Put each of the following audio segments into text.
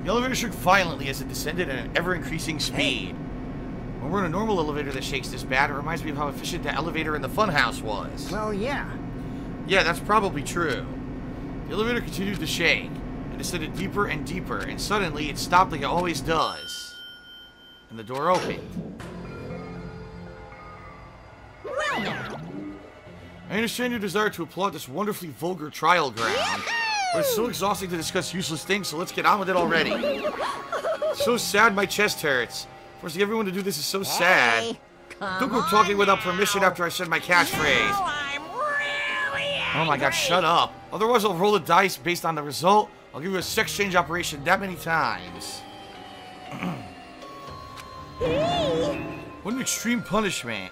The elevator shook violently as it descended at an ever-increasing speed. When we're in a normal elevator that shakes this bad, it reminds me of how efficient the elevator in the funhouse was. Well, yeah. Yeah, that's probably true. The elevator continued to shake. It descended deeper and deeper, and suddenly it stopped like it always does. And the door opened. Well now. I understand your desire to applaud this wonderfully vulgar trial ground, but it's so exhausting to discuss useless things, so let's get on with it already. So sad my chest hurts. Forcing everyone to do this is so sad. Don't go talking without permission after I said my catchphrase. I'm really angry. Oh my god, shut up. Otherwise I'll roll the dice based on the result. I'll give you a sex change operation that many times. What an extreme punishment.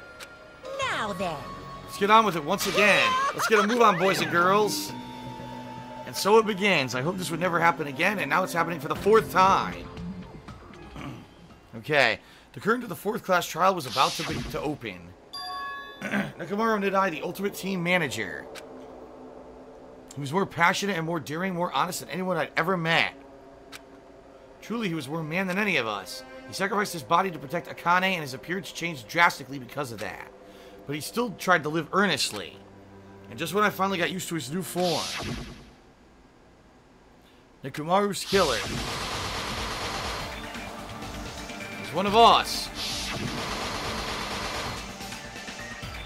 Now then. Let's get on with it once again. Let's get a move on, boys and girls. And so it begins. I hope this would never happen again, and now it's happening for the 4th time. Okay. The curtain to the 4th class trial was about to open. Nakamura Nidai, the ultimate team manager. He was more passionate and more daring, more honest than anyone I'd ever met. Truly, he was more man than any of us. He sacrificed his body to protect Akane, and his appearance changed drastically because of that. But he still tried to live earnestly. And just when I finally got used to his new form. Nikumaru's killer. He's one of us.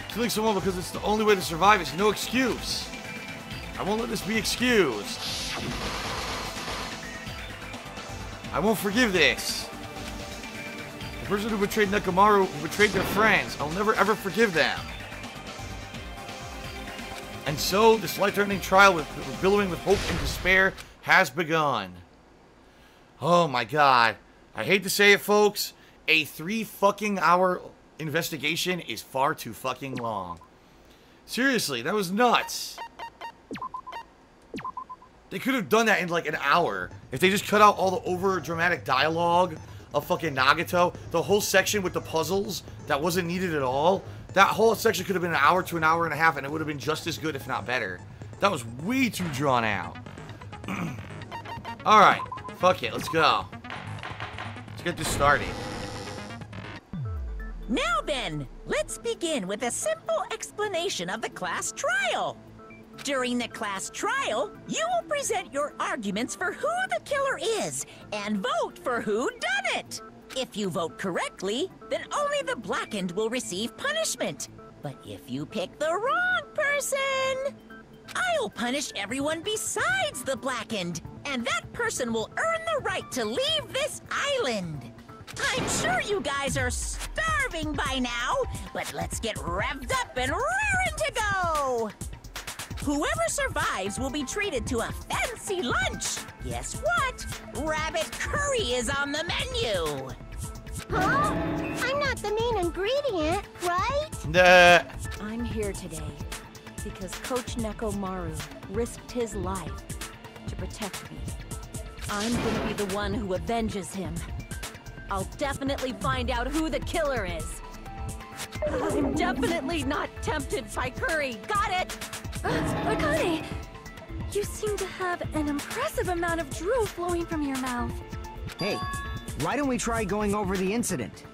Killing someone because it's the only way to survive is no excuse. I won't let this be excused. I won't forgive this. The person who betrayed Nekomaru, who betrayed their friends, I'll never ever forgive them. And so, this life-threatening trial with billowing with hope and despair has begun. Oh my god. I hate to say it, folks. A 3-fucking-hour investigation is far too fucking long. Seriously, that was nuts. They could have done that in like an hour. If they just cut out all the over-dramatic dialogue of fucking Nagato, the whole section with the puzzles that wasn't needed at all, that whole section could have been an hour to an hour and a half, and it would have been just as good, if not better. That was way too drawn out. Alright, fuck it, let's go. Let's get this started. Now then, let's begin with a simple explanation of the class trial. During the class trial, you will present your arguments for who the killer is and vote for who done it. If you vote correctly, then only the blackened will receive punishment. But if you pick the wrong person, I'll punish everyone besides the blackened, and that person will earn the right to leave this island. I'm sure you guys are starving by now, but let's get revved up and raring to go. Whoever survives will be treated to a fancy lunch. Guess what? Rabbit curry is on the menu. Huh? I'm not the main ingredient, right? I'm here today because Coach Nekomaru risked his life to protect me. I'm gonna be the one who avenges him. I'll definitely find out who the killer is. I'm definitely not tempted by curry. Got it? Akane, you seem to have an impressive amount of drool flowing from your mouth. Hey, why don't we try going over the incident?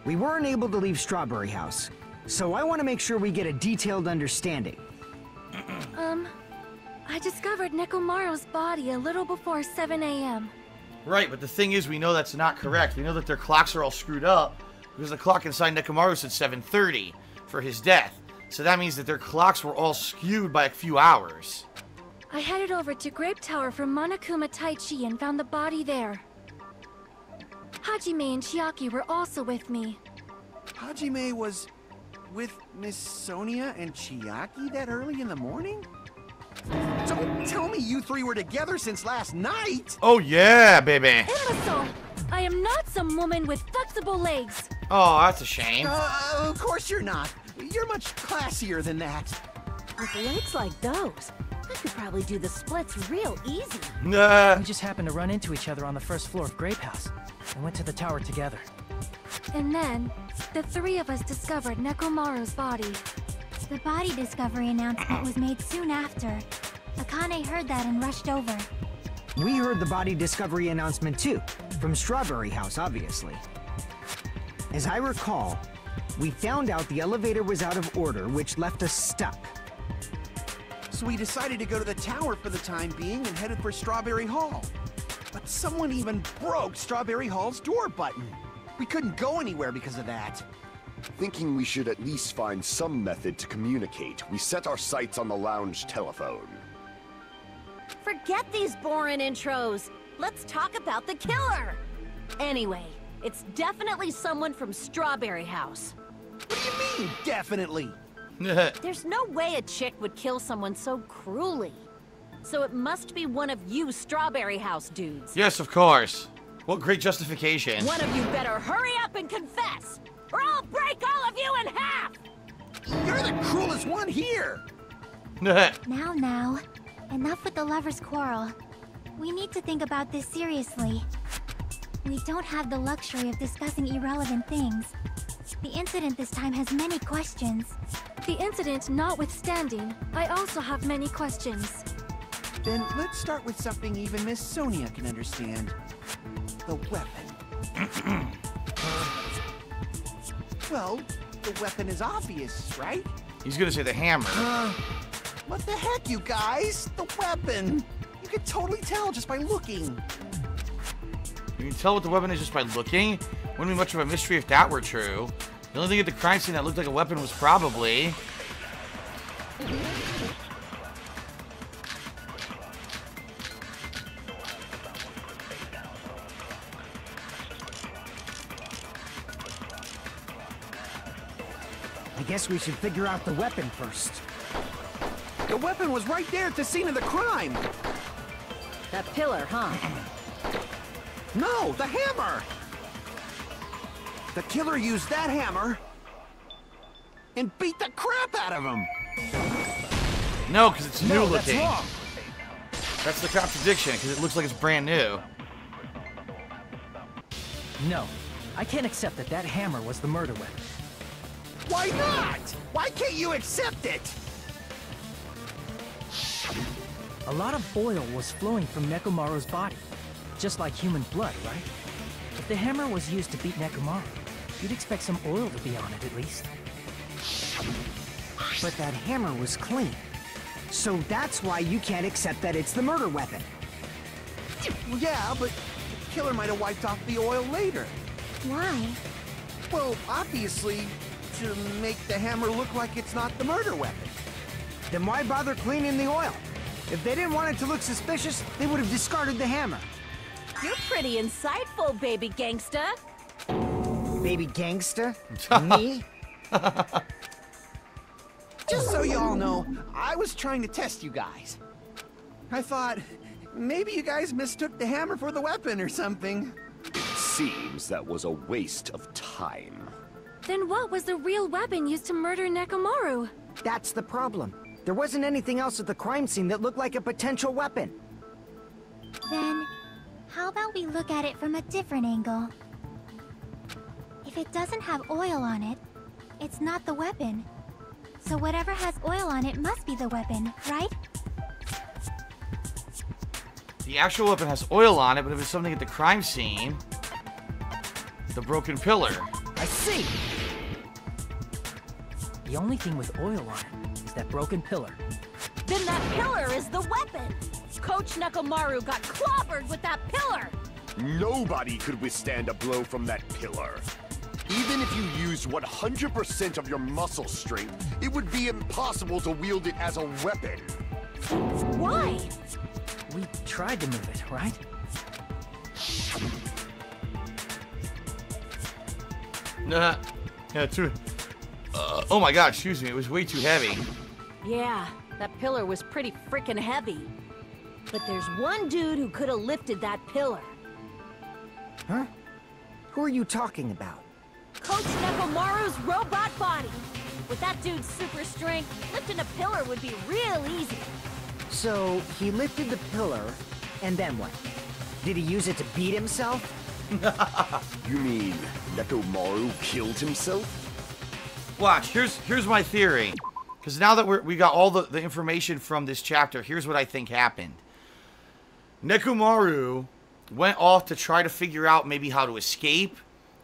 We weren't able to leave Strawberry House, so I want to make sure we get a detailed understanding. I discovered Nekomaru's body a little before 7 a.m. Right, but the thing is, we know that's not correct. We know that their clocks are all screwed up because the clock inside Nekomaru said 7:30 for his death. So that means that their clocks were all skewed by a few hours. I headed over to Grape Tower from Monokuma Taichi and found the body there. Hajime and Chiaki were also with me. Hajime was with Miss Sonia and Chiaki that early in the morning? Don't tell me you three were together since last night! Oh yeah, baby! Imbecile! I am not some woman with flexible legs. Oh, that's a shame. Of course you're not. You're much classier than that. With legs like those, I could probably do the splits real easy. Nah. We just happened to run into each other on the first floor of Grape House and went to the tower together. And then, the three of us discovered Nekomaru's body. The body discovery announcement was made soon after. Akane heard that and rushed over. We heard the body discovery announcement too, from Strawberry House, obviously. As I recall, we found out the elevator was out of order, which left us stuck. So we decided to go to the tower for the time being and headed for Strawberry Hall. But someone even broke Strawberry Hall's door button. We couldn't go anywhere because of that. Thinking we should at least find some method to communicate, we set our sights on the lounge telephone. Forget these boring intros. Let's talk about the killer. Anyway, it's definitely someone from Strawberry House. What do you mean, definitely? There's no way a chick would kill someone so cruelly. So it must be one of you Strawberry House dudes. Yes, of course. What great justification. One of you better hurry up and confess, or I'll break all of you in half! You're the cruelest one here! Now, enough with the lovers' quarrel. We need to think about this seriously. We don't have the luxury of discussing irrelevant things. The incident this time has many questions. The incident notwithstanding, I also have many questions. Then let's start with something even Miss Sonia can understand. The weapon. Well, the weapon is obvious, right? He's gonna say the hammer. What the heck, you guys? The weapon! You can totally tell just by looking. You can tell what the weapon is just by looking? Wouldn't be much of a mystery if that were true. The only thing at the crime scene that looked like a weapon was probably... I guess we should figure out the weapon first. The weapon was right there at the scene of the crime! That pillar, huh? No, the hammer! The killer used that hammer and beat the crap out of him! No, because it's new That's looking. wrong. That's the contradiction, because it looks like it's brand new. No, I can't accept that that hammer was the murder weapon. Why not? Why can't you accept it? A lot of oil was flowing from Nekomaru's body, just like human blood, right? If the hammer was used to beat Nekomaru, you'd expect some oil to be on it at least. But that hammer was clean. So that's why you can't accept that it's the murder weapon. Well, yeah, but the killer might have wiped off the oil later. Why? Well, obviously, to make the hammer look like it's not the murder weapon. Then why bother cleaning the oil? If they didn't want it to look suspicious, they would have discarded the hammer. You're pretty insightful, baby gangsta. Baby gangsta? Me? Just so you all know, I was trying to test you guys. I thought, maybe you guys mistook the hammer for the weapon or something. It seems that was a waste of time. Then what was the real weapon used to murder Nekomaru? That's the problem. There wasn't anything else at the crime scene that looked like a potential weapon. Then, how about we look at it from a different angle? If it doesn't have oil on it, it's not the weapon. So whatever has oil on it must be the weapon, right? The actual weapon has oil on it, but if it's something at the crime scene... The broken pillar. I see! The only thing with oil on it is that broken pillar. Then that pillar is the weapon! Coach Nekomaru got clobbered with that pillar! Nobody could withstand a blow from that pillar. Even if you used 100% of your muscle strength, it would be impossible to wield it as a weapon. Why? We tried to move it, right? Nah. Yeah, too... oh my god, excuse me, it was way too heavy. Yeah, that pillar was pretty freaking heavy. But there's one dude who could have lifted that pillar. Huh? Who are you talking about? Coach Nekomaru's robot body. With that dude's super strength, lifting a pillar would be real easy. So, he lifted the pillar, and then what? Did he use it to beat himself? You mean Nekomaru killed himself? Watch, here's my theory. Because now that we got all the information from this chapter, here's what I think happened. Nekomaru went off to try to figure out maybe how to escape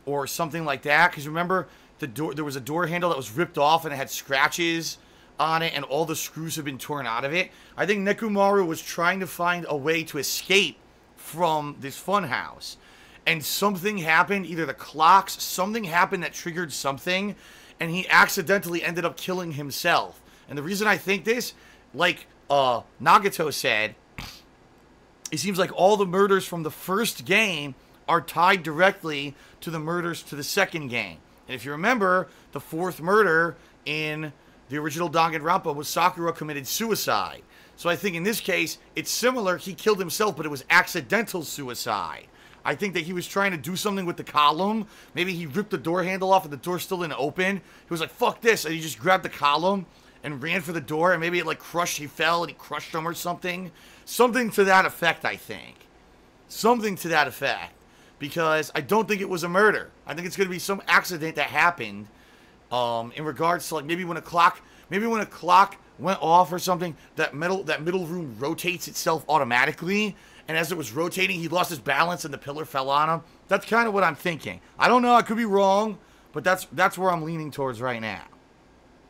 or something like that. Because remember, the door, there was a door handle that was ripped off and it had scratches on it and all the screws have been torn out of it. I think Nekomaru was trying to find a way to escape from this funhouse. And something happened, either the clocks, something happened that triggered something, and he accidentally ended up killing himself. And the reason I think this, like Nagato said, it seems like all the murders from the first game are tied directly to the murders to the second game. And if you remember, the fourth murder in the original Danganronpa was Sakura committed suicide. So I think in this case, it's similar. He killed himself, but it was accidental suicide. I think that he was trying to do something with the column. Maybe he ripped the door handle off and the door still didn't open. He was like, fuck this. And he just grabbed the column and ran for the door. And maybe it like crushed, he fell and he crushed him or something. Something to that effect, I think. Something to that effect. Because I don't think it was a murder. I think it's going to be some accident that happened in regards to like maybe when a clock went off or something, that middle room rotates itself automatically. And as it was rotating, he lost his balance and the pillar fell on him. That's kind of what I'm thinking. I don't know. I could be wrong, but that's where I'm leaning towards right now.